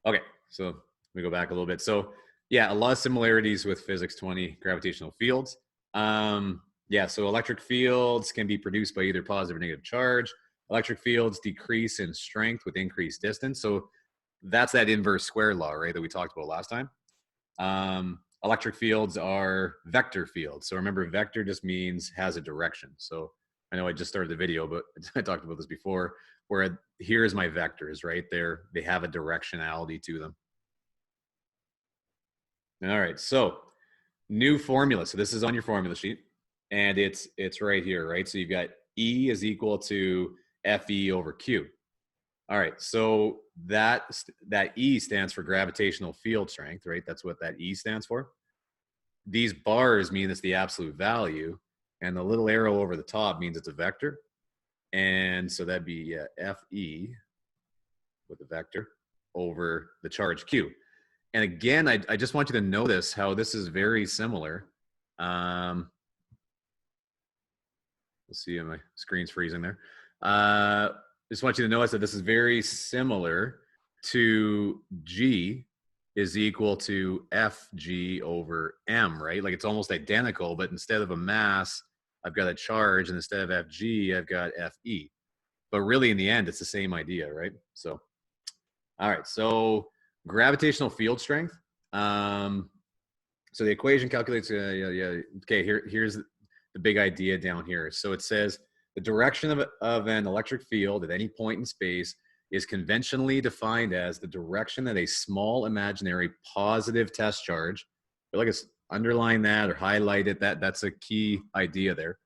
Okay, so let me go back a little bit. So yeah, a lot of similarities with physics 20 gravitational fields. Yeah, so electric fields can be produced by either positive or negative charge. Electric fields decrease in strength with increased distance. So that's that inverse square law, right, that we talked about last time. Electric fields are vector fields. So remember, vector just means has a direction. So I know I just started the video, but I talked about this before, where here's my vectors, right? They have a directionality to them. All right, so new formula. So this is on your formula sheet, and it's right here, right? So you've got E is equal to FE over Q. All right, so that E stands for gravitational field strength, right? That's what that E stands for. These bars mean it's the absolute value, and the little arrow over the top means it's a vector. And so that'd be FE with the vector over the charge Q. And again, I just want you to notice how this is very similar. Let's see, my screen's freezing there. Just want you to notice that this is very similar to G is equal to Fg over m, right? Like it's almost identical, but instead of a mass, I've got a charge, and instead of Fg, I've got Fe. But really, in the end, it's the same idea, right? So, all right, so gravitational field strength. So the equation calculates, okay, here's the big idea down here. So it says the direction of an electric field at any point in space is conventionally defined as the direction that a small imaginary positive test charge, I feel like it's underline that or highlight it, that's a key idea there.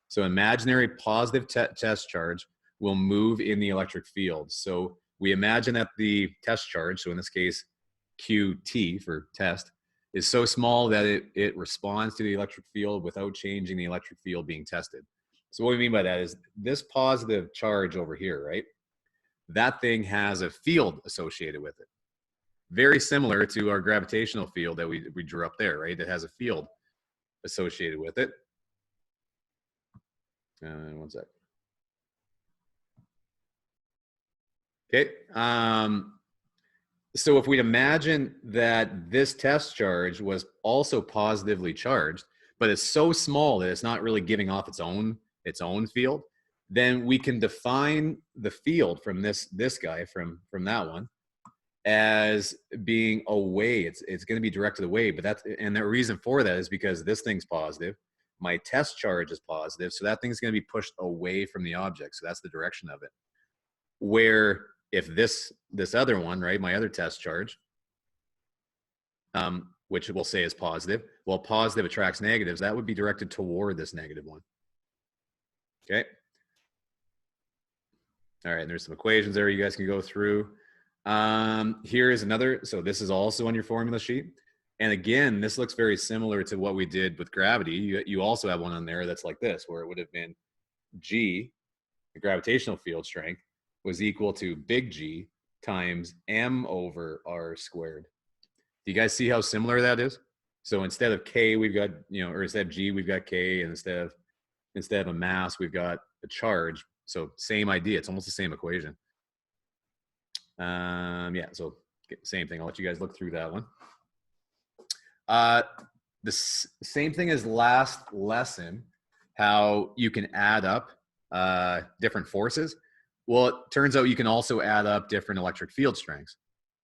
So imaginary positive test charge will move in the electric field. So we imagine that the test charge, so in this case, QT for test, is so small that it responds to the electric field without changing the electric field being tested. So what we mean by that is this positive charge over here, right? That thing has a field associated with it. Very similar to our gravitational field that we drew up there, right? It has a field associated with it. One sec. Okay. So if we'd imagine that this test charge was also positively charged, but it's so small that it's not really giving off its own field, then we can define the field from this guy from that one as being away. It's going to be directed away, but and the reason for that is because this thing's positive, my test charge is positive, so that thing's going to be pushed away from the object. So that's the direction of it. Where if this other one, right, my other test charge, which we'll say is positive, well, positive attracts negatives, that would be directed toward this negative one. Okay. All right, and there's some equations there you guys can go through. Here is another, so this is also on your formula sheet. And again, this looks very similar to what we did with gravity. You also have one on there that's like this, where it would have been G, the gravitational field strength, was equal to big G times m over r squared. Do you guys see how similar that is? So instead of K, we've got, or instead of G, we've got K, and instead of a mass, we've got a charge. So same idea. It's almost the same equation. Yeah, so same thing. I'll let you guys look through that one. The same thing as last lesson, how you can add up different forces. Well, it turns out you can also add up different electric field strengths.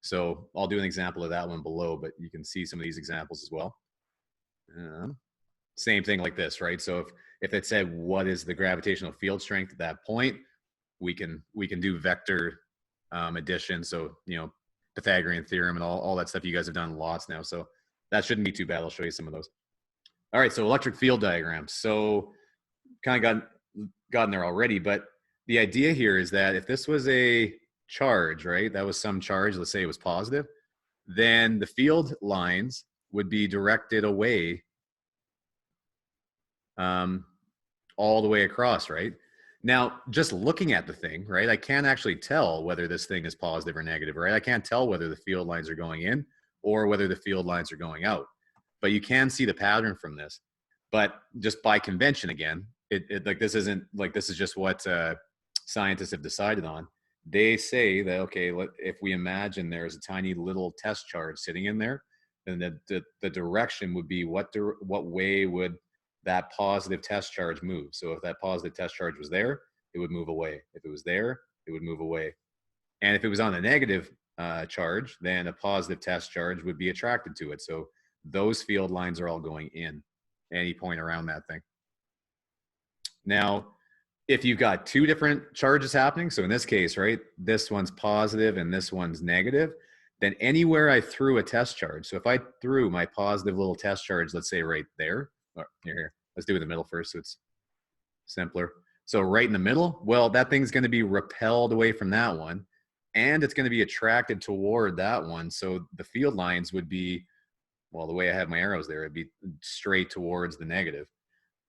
So I'll do an example of that one below, but you can see some of these examples as well. Same thing like this, right? So if it said what is the gravitational field strength at that point, we can do vector addition. So Pythagorean Theorem and all that stuff you guys have done lots now. So that shouldn't be too bad. I'll show you some of those. All right, so electric field diagrams. So kind of gotten there already, but the idea here is that if this was a charge, right, that was some charge, let's say it was positive, then the field lines would be directed away all the way across, right? Now, just looking at the thing, right, I can't actually tell whether this thing is positive or negative, right? I can't tell whether the field lines are going in or whether the field lines are going out. But you can see the pattern from this. But just by convention, again, this is just what scientists have decided on. they say that, okay, if we imagine there's a tiny little test charge sitting in there, then the direction would be what way would that positive test charge move. So if that positive test charge was there, it would move away. If it was there, it would move away. And if it was on a negative charge, then a positive test charge would be attracted to it. So those field lines are all going in any point around that thing. Now, if you've got two different charges happening, so in this case, right, this one's positive and this one's negative, then anywhere I threw a test charge, so if I threw my positive little test charge, let's say right there, or here, let's do it in the middle first so it's simpler. So right in the middle, well, that thing's going to be repelled away from that one, and it's going to be attracted toward that one. So the field lines would be, well, the way I have my arrows there, it'd be straight towards the negative.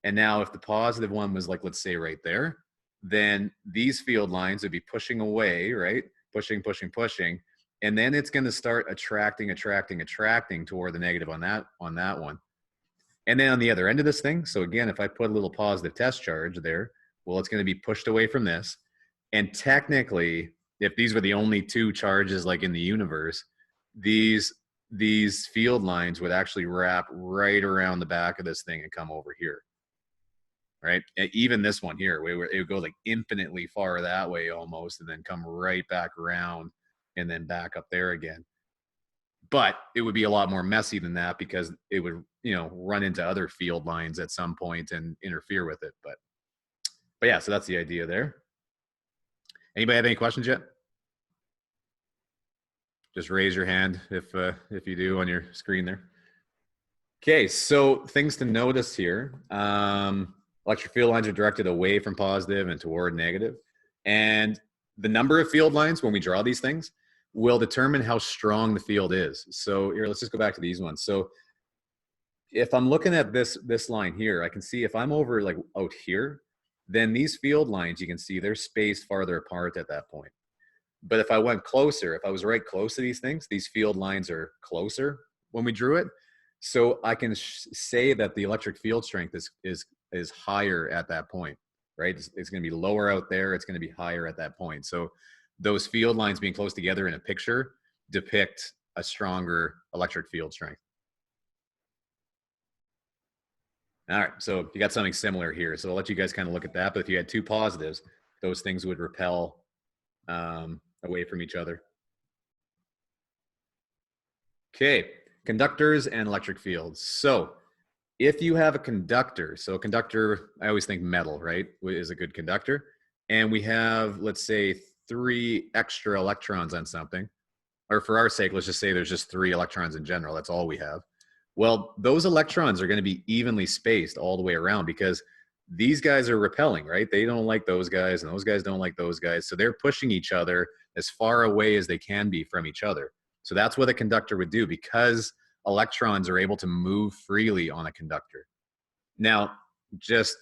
And now if the positive one was like, let's say right there, then these field lines would be pushing away, right? Pushing, pushing, pushing. And then it's going to start attracting toward the negative on that one. And then on the other end of this thing, so again, if I put a little positive test charge there, well, it's going to be pushed away from this. And technically, if these were the only two charges like in the universe, these field lines would actually wrap right around the back of this thing and come over here. Right? Even this one here, where it would go like infinitely far that way almost, and then come right back around and then back up there again. But it would be a lot more messy than that because it would, run into other field lines at some point and interfere with it. But yeah, so that's the idea there. Anybody have any questions yet? Just raise your hand if you do on your screen there. Okay, so things to notice here. Electric field lines are directed away from positive and toward negative. And the number of field lines when we draw these things will determine how strong the field is. So here, let's just go back to these ones. So if I'm looking at this line here, I can see if I'm over like out here, then these field lines, you can see they're spaced farther apart at that point. But if I went closer, if I was right close to these things, these field lines are closer when we drew it. So I can say that the electric field strength is higher at that point, right? It's going to be lower out there. It's going to be higher at that point. So those field lines being close together in a picture depict a stronger electric field strength. All right, so you got something similar here. So I'll let you guys kind of look at that. But if you had two positives, those things would repel away from each other. Okay, conductors and electric fields. So if you have a conductor, so a conductor, I always think metal, right, is a good conductor. And we have, let's say, 3 extra electrons on something. Or for our sake, let's just say there's just 3 electrons in general. That's all we have. Well, those electrons are going to be evenly spaced all the way around because these guys are repelling, right? They don't like those guys and those guys don't like those guys. So they're pushing each other as far away as they can be from each other. So that's what a conductor would do because electrons are able to move freely on a conductor. Now, just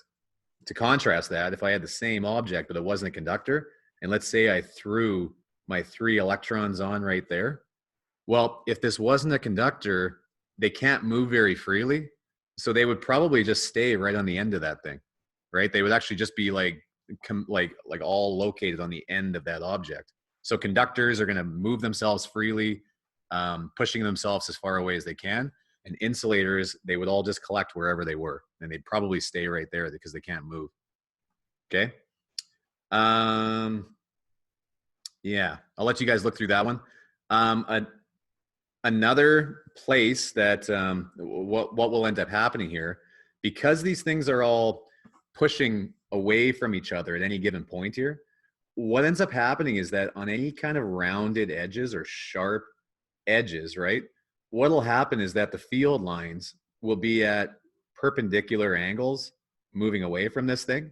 to contrast that, if I had the same object, but it wasn't a conductor, and let's say I threw my 3 electrons on right there. Well, if this wasn't a conductor, they can't move very freely. So they would probably just stay right on the end of that thing, right? They would actually just be like all located on the end of that object. So conductors are going to move themselves freely, pushing themselves as far away as they can. And insulators, they would all just collect wherever they were. And they'd probably stay right there because they can't move. Okay. Yeah, I'll let you guys look through that one. Another place that what will end up happening here, because these things are all pushing away from each other at any given point here, what ends up happening is that on any kind of rounded edges or sharp edges, right, what will happen is that the field lines will be at perpendicular angles moving away from this thing.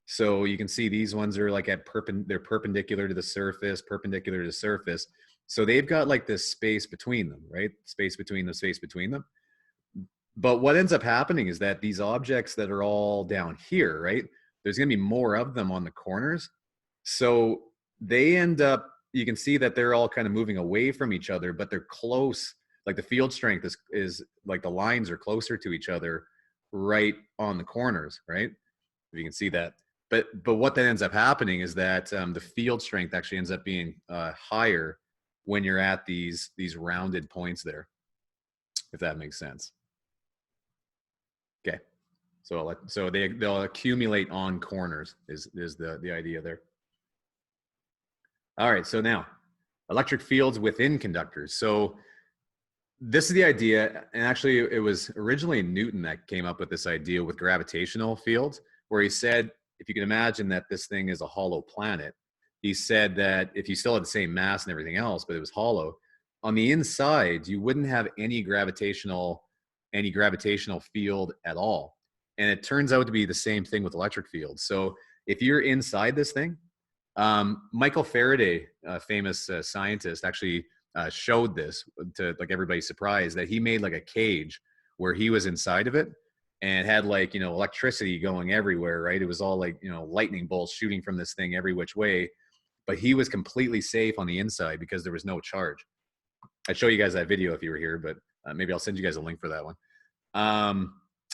So you can see these ones are like they're perpendicular to the surface, perpendicular to the surface. So they've got like this space between them, right? Space between them. But what ends up happening is that these objects that are all down here, right? There's going to be more of them on the corners. So they end up, you can see that they're all kind of moving away from each other, but they're close. Like the field strength is like the lines are closer to each other right on the corners, right? If you can see that. but what then ends up happening is that the field strength actually ends up being higher when you're at these rounded points there, if that makes sense. Okay, so they'll accumulate on corners is the idea there. All right, so now electric fields within conductors. So this is the idea, and actually it was originally Newton that came up with this idea with gravitational fields, where he said, if you can imagine that this thing is a hollow planet, he said that if you still had the same mass and everything else, but it was hollow, on the inside, you wouldn't have any gravitational field at all. And it turns out to be the same thing with electric fields. So if you're inside this thing, Michael Faraday, a famous scientist, actually showed this to like everybody's surprise, that he made like a cage where he was inside of it and had like, you know, electricity going everywhere, right? It was all like, you know, lightning bolts shooting from this thing every which way, but he was completely safe on the inside because there was no charge. I'd show you guys that video if you were here, but maybe I'll send you guys a link for that one.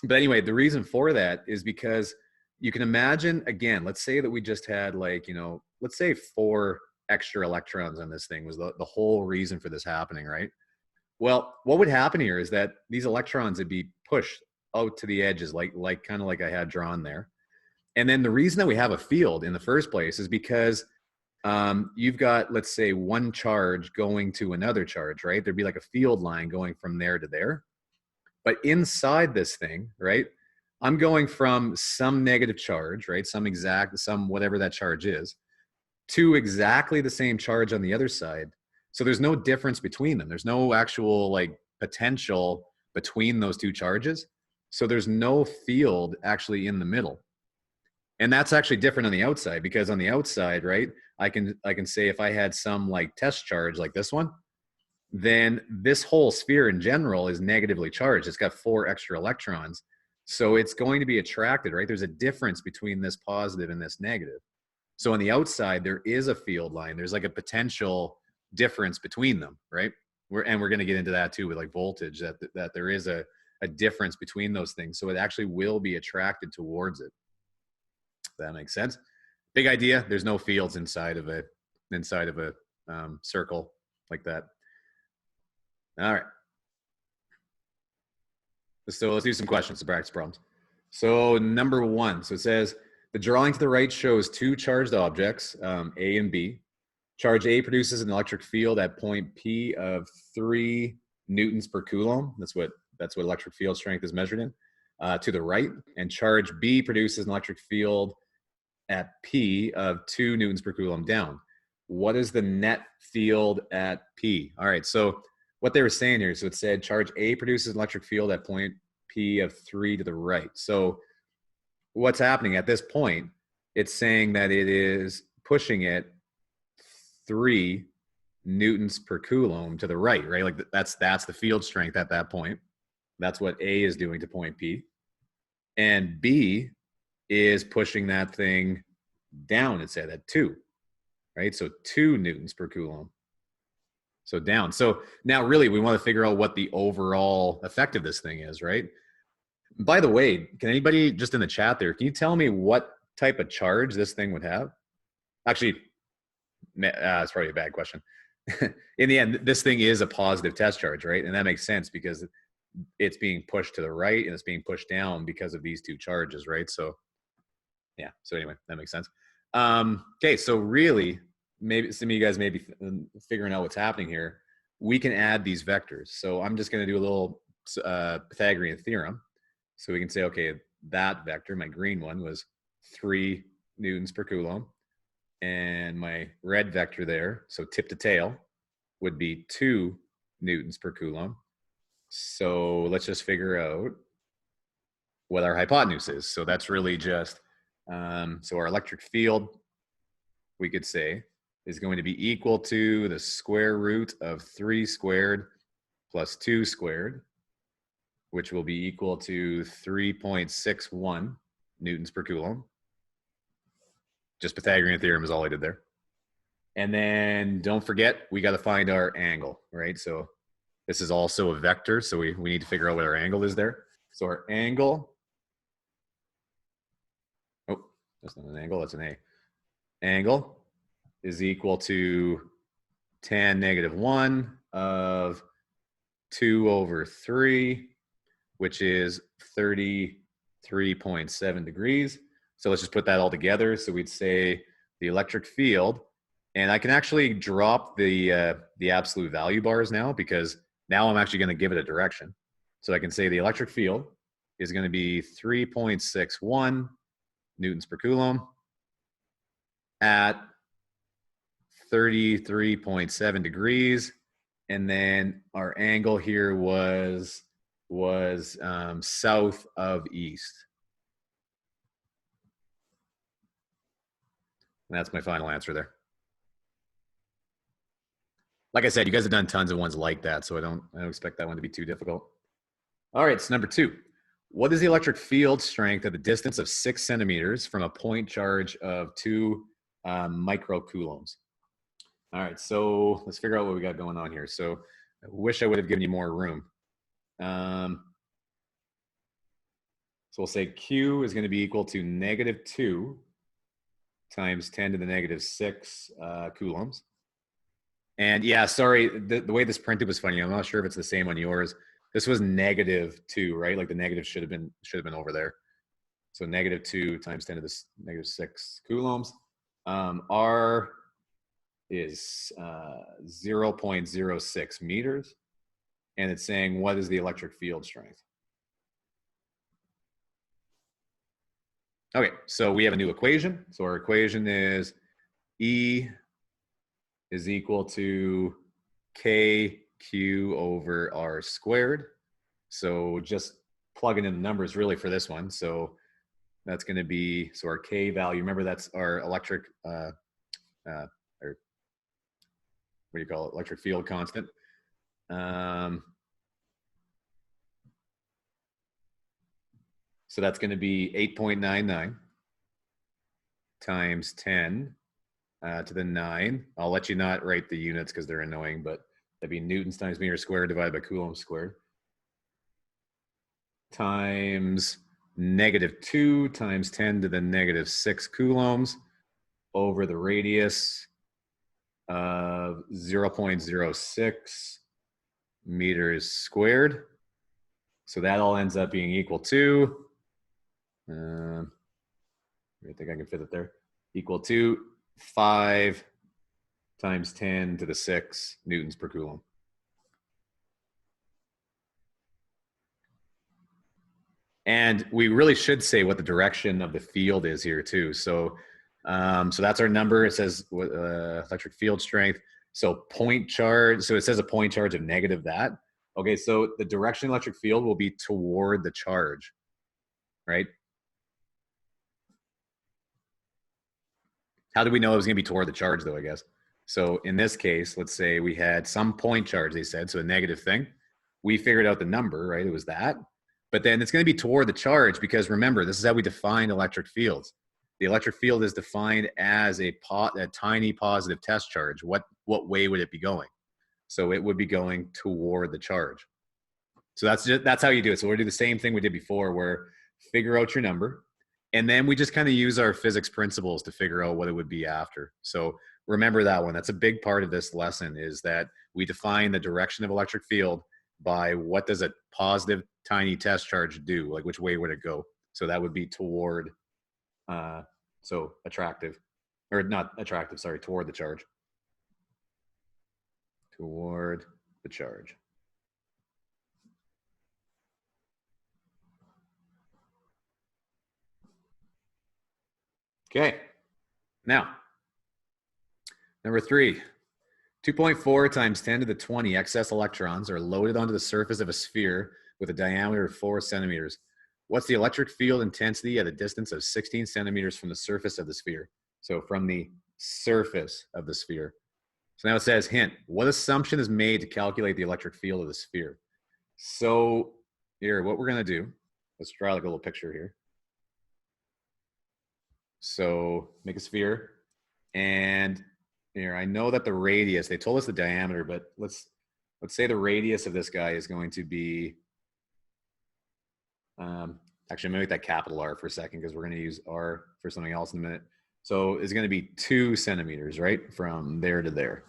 But anyway, the reason for that is because you can imagine, again, let's say that we just had like, you know, let's say 4 extra electrons on this thing was the whole reason for this happening, right? Well, what would happen here is that these electrons would be pushed out to the edges, like kind of like I had drawn there. And then the reason that we have a field in the first place is because you've got, let's say, one charge going to another charge, right? There'd be like a field line going from there to there. But inside this thing, right, I'm going from some negative charge, right, some whatever that charge is, to exactly the same charge on the other side. So there's no difference between them. There's no actual like potential between those two charges. So there's no field actually in the middle. And that's actually different on the outside, because on the outside, right, I can say if I had some like test charge like this one, then this whole sphere in general is negatively charged. It's got 4 extra electrons. So it's going to be attracted, right? There's a difference between this positive and this negative. So on the outside, there is a field line. There's like a potential difference between them, right? We're going to get into that too with like voltage, that there is a difference between those things. So it actually will be attracted towards it. If that makes sense. Big idea. There's no fields inside of a circle like that. All right. So let's do some questions, some practice problems. So number 1, so it says, the drawing to the right shows 2 charged objects, A and B. Charge A produces an electric field at point P of 3 newtons per coulomb. That's what electric field strength is measured in, to the right. And charge B produces an electric field at P of 2 newtons per coulomb down. What is the net field at P? All right, so what they were saying here, so it said charge A produces an electric field at point P of 3 to the right. So what's happening at this point, it's saying that it is pushing it 3 newtons per coulomb to the right, right? Like that's the field strength at that point. That's what A is doing to point P. And B is pushing that thing down, it said, at 2, right? So 2 newtons per coulomb. So down. So now really we want to figure out what the overall effect of this thing is, right? By the way, can anybody just in the chat there, can you tell me what type of charge this thing would have? Actually, it's probably a bad question. In the end, this thing is a positive test charge, right? And that makes sense because it's being pushed to the right and it's being pushed down because of these 2 charges, right? So yeah, so anyway, that makes sense. Okay, so really, maybe some of you guys may be figuring out what's happening here. We can add these vectors. So I'm just going to do a little Pythagorean theorem. So we can say, okay, that vector, my green one, was 3 newtons per coulomb. And my red vector there, so tip to tail, would be 2 newtons per coulomb. So let's just figure out what our hypotenuse is. So that's really just, so our electric field, we could say, is going to be equal to the square root of 3 squared plus 2 squared, which will be equal to 3.61 newtons per coulomb. Just Pythagorean theorem is all I did there. And then don't forget, we got to find our angle, right? So this is also a vector, so we need to figure out what our angle is there. So our angle, oh, That's not an angle, that's an A. Angle is equal to tan negative 1 of 2 over 3, which is 33.7 degrees. So let's just put that all together. So we'd say the electric field, and I can actually drop the absolute value bars now, because now I'm actually going to give it a direction. So I can say the electric field is going to be 3.61 newtons per coulomb at 33.7 degrees. And then our angle here was south of east. And that's my final answer there. Like I said, you guys have done tons of ones like that, so I don't expect that one to be too difficult. All right, so number 2. What is the electric field strength at the distance of 6 centimeters from a point charge of 2 microcoulombs? All right, so let's figure out what we got going on here. So I wish I would have given you more room. So we'll say Q is going to be equal to -2 times 10 to the -6 coulombs. And yeah, sorry, the way this printed was funny. I'm not sure if it's the same on yours. This was -2, right? Like the negative should have been over there. So -2 times 10 to the -6 coulombs. R is 0.06 meters. And it's saying, what is the electric field strength? Okay, so we have a new equation. So our equation is E is equal to KQ over R squared. So just plugging in the numbers really for this one. So that's going to be, so our K value, remember that's our electric, or what do you call it? Electric field constant. So that's going to be 8.99 times 10 to the 9. I'll let you not write the units because they're annoying, but that'd be newtons times meter squared divided by coulombs squared. Times -2 times 10 to the -6 coulombs over the radius of 0.06 meters squared. So that all ends up being equal to, I think I can fit it there, equal to 5 times 10 to the 6 newtons per coulomb. And we really should say what the direction of the field is here too. So, so that's our number. It says electric field strength. So point charge, so it says a point charge of negative that. Okay, so the direction of the electric field will be toward the charge, right? How do we know it was going to be toward the charge though, I guess? So in this case, let's say we had some point charge, they said, so a negative thing. We figured out the number, right? It was that. But then it's going to be toward the charge because remember, this is how we define electric fields. The electric field is defined as a tiny positive test charge. What way would it be going? So it would be going toward the charge. So that's how you do it. So we'll do the same thing we did before, where figure out your number, and then we just kind of use our physics principles to figure out what it would be after. So remember that one. That's a big part of this lesson, is that we define the direction of electric field by what does a positive tiny test charge do? Like which way would it go? So that would be toward, so attractive, or not attractive, sorry, toward the charge. Toward the charge. Okay, now, number 3, 2.4 times 10 to the 20 excess electrons are loaded onto the surface of a sphere with a diameter of 4 centimeters. What's the electric field intensity at a distance of 16 centimeters from the surface of the sphere? So from the surface of the sphere. So now it says, hint, what assumption is made to calculate the electric field of the sphere? So here, what we're going to do, let's draw like a little picture here. So make a sphere, and here, I know that the radius, they told us the diameter, but let's say the radius of this guy is going to be Actually, I'm gonna make that capital R for a second because we're gonna use R for something else in a minute. So it's gonna be 2 centimeters, right? From there to there.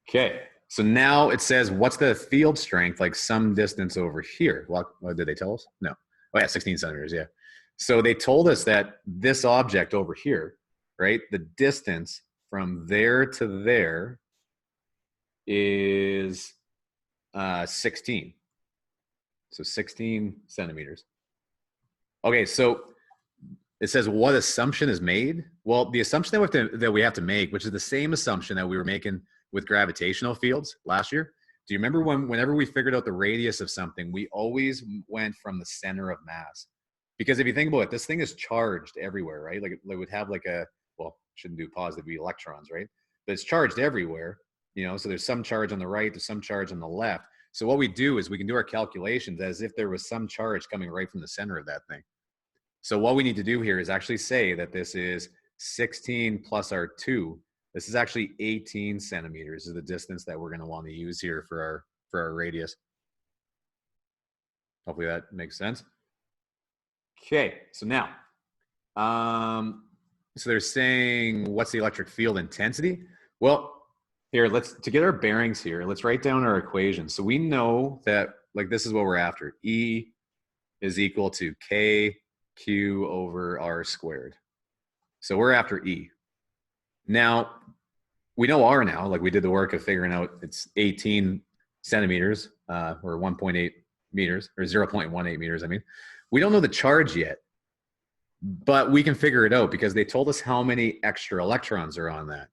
Okay, so now it says, what's the field strength, like some distance over here? What did they tell us? No. Oh yeah, 16 centimeters, yeah. So they told us that this object over here, right, the distance from there to there is 16. So 16 centimeters. Okay, so it says what assumption is made? Well, the assumption that we have to make, which is the same assumption that we were making with gravitational fields last year. Do you remember whenever we figured out the radius of something, we always went from the center of mass? Because if you think about it, this thing is charged everywhere, right? Like it would have like a, well, shouldn't do positive, be electrons, right? But it's charged everywhere, you know, so there's some charge on the right, there's some charge on the left. So what we do is we can do our calculations as if there was some charge coming right from the center of that thing. So what we need to do here is actually say that this is 16 plus our 2. This is actually 18 centimeters is the distance that we're going to want to use here for our radius. Hopefully that makes sense. Okay, so now, so they're saying, what's the electric field intensity? Well, here, to get our bearings here, let's write down our equation. So we know that, like, this is what we're after. E is equal to KQ over R squared. So we're after E. Now, we know R now, like we did the work of figuring out it's 18 centimeters, or 1.8 meters, or 0.18 meters, I mean. We don't know the charge yet, but we can figure it out because they told us how many extra electrons are on that.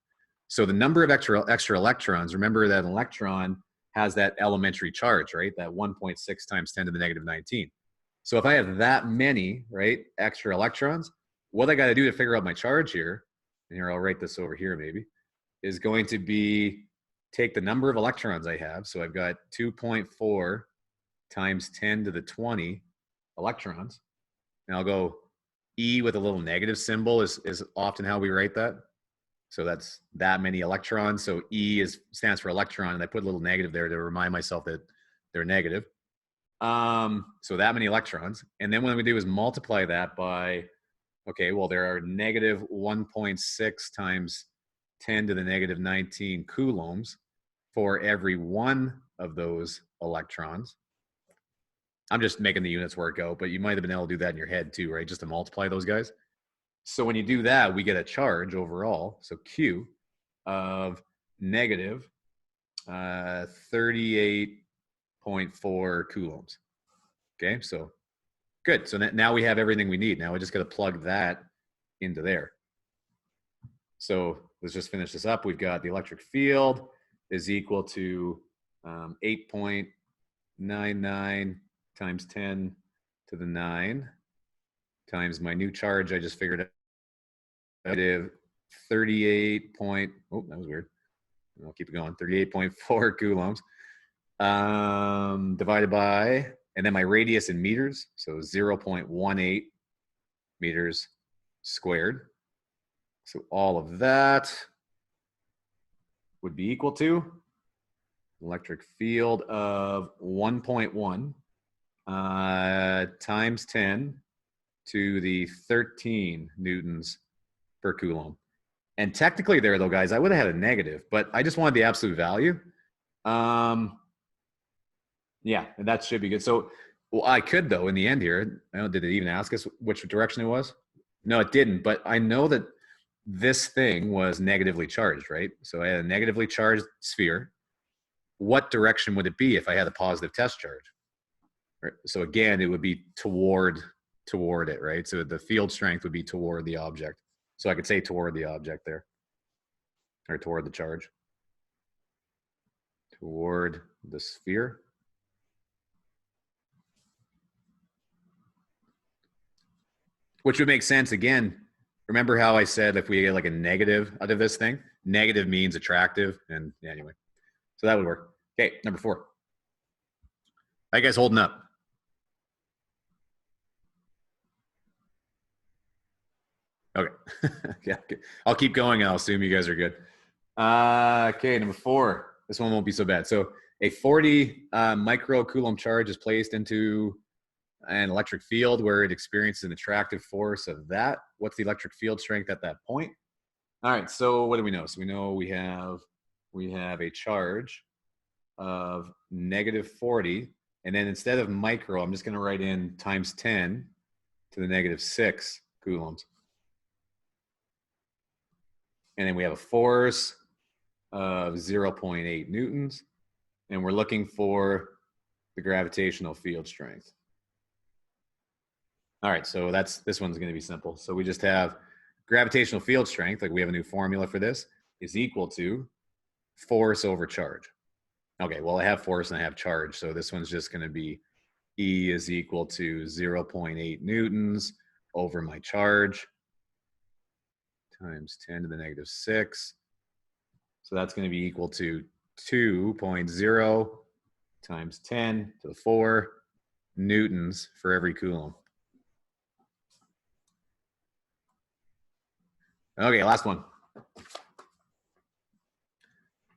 So the number of extra electrons, remember that an electron has that elementary charge, right? That 1.6 times 10 to the negative 19. So if I have that many, right, extra electrons, what I got to do to figure out my charge here, and here I'll write this over here maybe, is going to be take the number of electrons I have. So I've got 2.4 times 10 to the 20 electrons. And I'll go E with a little negative symbol is often how we write that. So that's that many electrons. So E stands for electron, and I put a little negative there to remind myself that they're negative. So that many electrons. And then what we do is multiply that by, okay, well, there are negative 1.6 times 10 to the negative 19 coulombs for every one of those electrons. I'm just making the units work out, but you might have been able to do that in your head too, right? Just to multiply those guys. So when you do that, we get a charge overall, so Q, of negative 38.4 coulombs. Okay, so good. So now we have everything we need. Now we just got to plug that into there. So let's just finish this up. We've got the electric field is equal to 8.99 times 10 to the 9 times my new charge I just figured out, negative 38 point, oh, that was weird. I'll keep it going, 38.4 coulombs, divided by, and then my radius in meters, so 0.18 meters squared. So all of that would be equal to electric field of 1.1 times 10 to the 13 newtons per coulomb. And technically there, though, guys, I would have had a negative, but I just wanted the absolute value. Yeah, and that should be good. So well, I could, though, in the end here, I don't know, did it even ask us which direction it was? No, it didn't, but I know that this thing was negatively charged, right? So I had a negatively charged sphere. What direction would it be if I had a positive test charge? Right? So again, it would be toward it, right? So the field strength would be toward the object. So I could say toward the object there, or toward the charge. Toward the sphere. Which would make sense. Again, remember how I said if we get like a negative out of this thing, negative means attractive, and yeah, anyway, so that would work. Okay, number 4. How you guys holding up? Okay. Yeah, okay. I'll keep going and I'll assume you guys are good. Okay, number 4. This one won't be so bad. So a 40 microcoulomb charge is placed into an electric field where it experiences an attractive force of that. What's the electric field strength at that point? All right, so what do we know? So we know we have a charge of -40, and then instead of micro, I'm just going to write in times 10 to the -6 coulombs. And then we have a force of 0.8 newtons, and we're looking for the gravitational field strength. All right, so this one's going to be simple. So we just have gravitational field strength, like we have a new formula for this, is equal to force over charge. Okay, well, I have force and I have charge, so this one's just going to be E is equal to 0.8 newtons over my charge times 10 to the -6. So that's going to be equal to 2.0 times 10 to the 4 newtons for every coulomb. Okay, last one.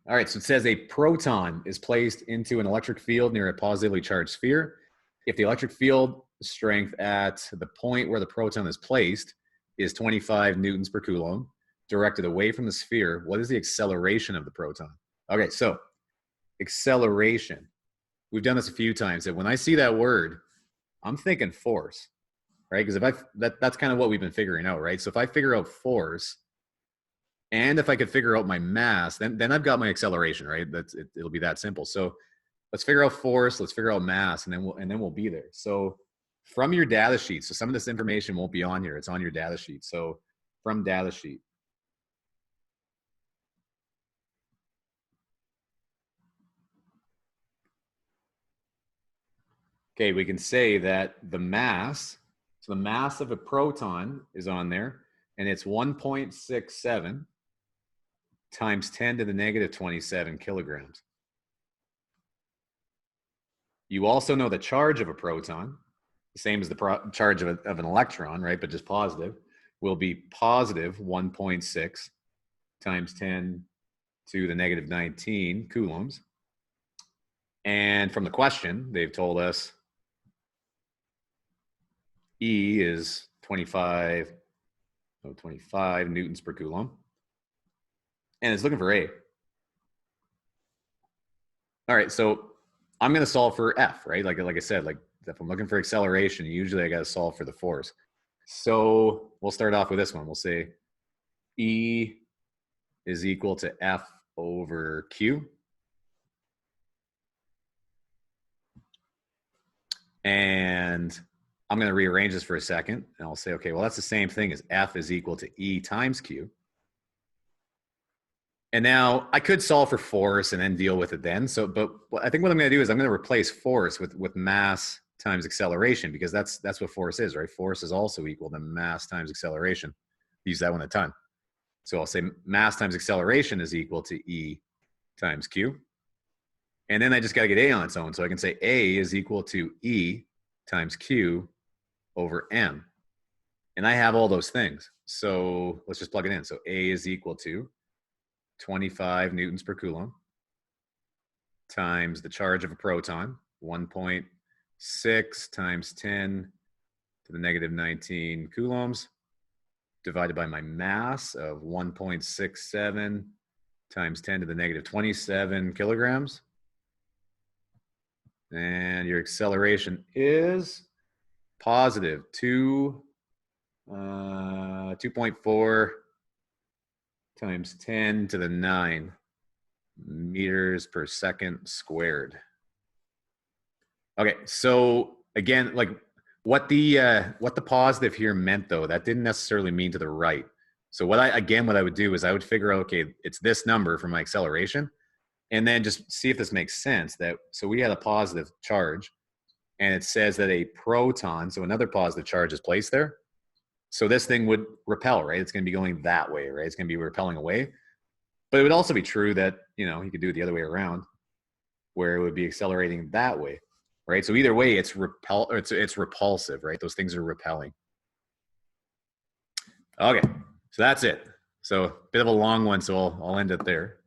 All right, so it says a proton is placed into an electric field near a positively charged sphere. If the electric field strength at the point where the proton is placed is 25 newtons per coulomb, directed away from the sphere, what is the acceleration of the proton? Okay, so acceleration. We've done this a few times, that when I see that word, I'm thinking force, right? Because that's kind of what we've been figuring out, right? So if I figure out force, and if I could figure out my mass, then I've got my acceleration, right? It'll be that simple. So let's figure out force, let's figure out mass, and then we'll be there. So from your data sheet, so some of this information won't be on here, it's on your data sheet. So from data sheet. Okay, we can say that the mass, so the mass of a proton is on there, and it's 1.67 times 10 to the -27 kilograms. You also know the charge of a proton, the same as the charge of an electron, right? But just positive, will be positive 1.6 times 10 to the -19 coulombs. And from the question, they've told us E is 25 newtons per coulomb. And it's looking for A. All right, so I'm going to solve for F, right? Like I said, like if I'm looking for acceleration, usually I got to solve for the force. So we'll start off with this one. We'll say E is equal to F over Q. And I'm going to rearrange this for a second. And I'll say, okay, well, that's the same thing as F is equal to E times Q. And now I could solve for force and then deal with it then. So, but I think what I'm going to do is I'm going to replace force with mass times acceleration, because that's what force is, right? Force is also equal to mass times acceleration. Use that one a ton. So I'll say mass times acceleration is equal to E times Q. And then I just got to get A on its own. So I can say A is equal to E times Q over M. And I have all those things. So let's just plug it in. So A is equal to 25 newtons per coulomb times the charge of a proton, 1.6 times 10 to the -19 coulombs, divided by my mass of 1.67 times 10 to the -27 kilograms. And your acceleration is positive 2.4 times 10 to the 9 meters per second squared. Okay, so again, like what the positive here meant though, that didn't necessarily mean to the right. So what I would do is I would figure out, okay, it's this number for my acceleration, and then just see if this makes sense. So we had a positive charge, and it says that a proton, so another positive charge is placed there. So this thing would repel, right? It's going to be going that way, right? It's going to be repelling away. But it would also be true that, you could do it the other way around, where it would be accelerating that way, right? So either way, it's repulsive, right? Those things are repelling. Okay, so that's it. So a bit of a long one, so I'll end it there.